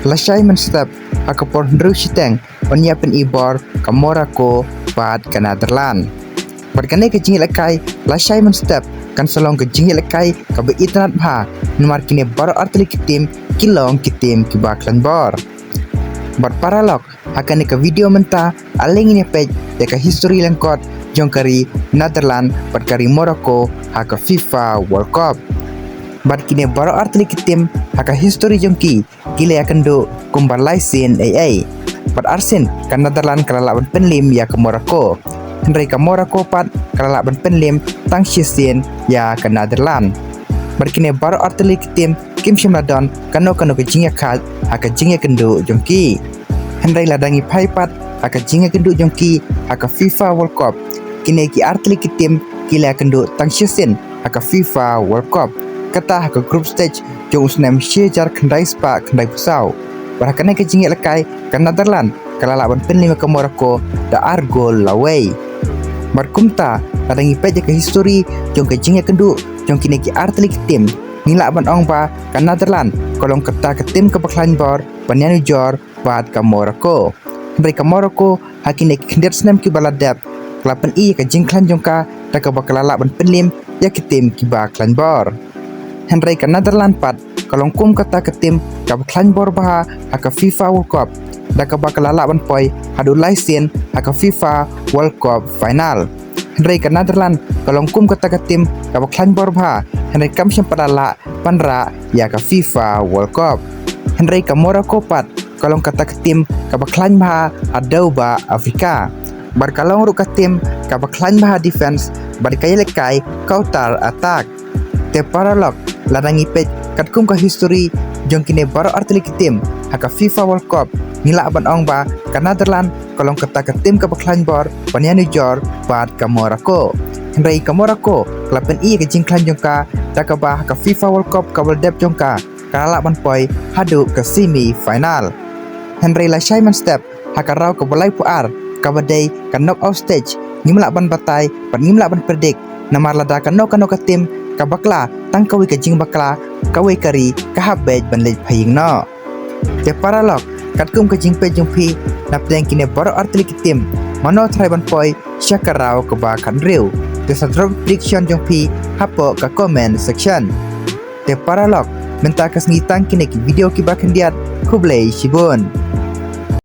lasai men step haka por ndru shiteng onyapen ibor ka Morocco pat ka Netherlands. Barkane ke jingi lakai lasai men step kan solong ke jingi lakai ka be internet bha numar kine bar artli kitim kilong kitim ki baklan bor. Bar paralog akan ke video menta aling ini page deka history lengkot jongkari Netherlands barkari Morocco haka FIFA World Cup. Bar kine bar artli kitim haka history jongki kile akan do kumbar laisin ai. Bar arsin kan Netherlands kalalaban penlim ya ke Morocco. Henry ke Morocco pat kalalaban penlim tang shisien ya ke Netherlands. Bar kine bar artli kitim Kim Shimladon kano ke jinga khat haka jinga kendo jongki. Henry ladangi paipat haka jinga kendo jongki haka FIFA World Cup. Kine ki artli kitim kile kendo tang shisien haka FIFA World Cup. Kata haka group stage jong usnem syejar kendai spa kendai pusau. Barhakane ke jinga lakai ke Netherlands kalalaban penlim ke Morocco da argol laway. Barkumta ladangi peja ke history jong ke jinga kendo jong kine ki artli kitim nila ban ong ba ka Netherlands kolong kata ke tim ke baklan bor panyanu jor bat ka Morocco. Mereka Morocco hakine ki kendet snem ki baladap kelapan i ke jingklan jongka da ka bakalala ban penlim ya ki tim ki baklan bor. Henry ke Netherlands pat kolong kum kata ke tim ka baklan bor bah haka FIFA World Cup da ka bakalala ban poi hadu laisen haka FIFA World Cup final. Henry ke Netherlands kolong kum kata ke tim ka baklan bor bah Henry kam padala panra ya ke FIFA World Cup. Henry ke Morocco pat kolong kata ke tim ka baklan bah adau ba Afrika. Bar kalong ru ke tim ka baklan bah defense bar kaya lekai counter attack. Te paralog ladangi page kat kum ka history jong kine baro artli ke tim haka FIFA World Cup nila ban ong ba ka Netherlands kolong kata ke tim ka baklan bor panyanu jor bat ka Morocco. Henry ke Morocco kelapen i ke jingklan jongka daka bah ka FIFA World Cup ka World Cup jongka kalala ban poi hadu ke semi final. Henry la Simon step haka raw ke balai puar ka badai ka knockout stage ngimla ban batai pan ngimla ban predik namar lada ka no ka tim ka bakla tang kawi ka jing bakla kawi kari ka habej ban lej phaying no. Te paralog katkum ka jing pe jongpi napdeng kine baro artli kitim mano thrai ban poi syakaraw ka ba kan riu. Te sadrop prediction jongpi hapo ka comment section. Te paralog menta kas ngitang kine ki video ki bakendiat kublay shibun.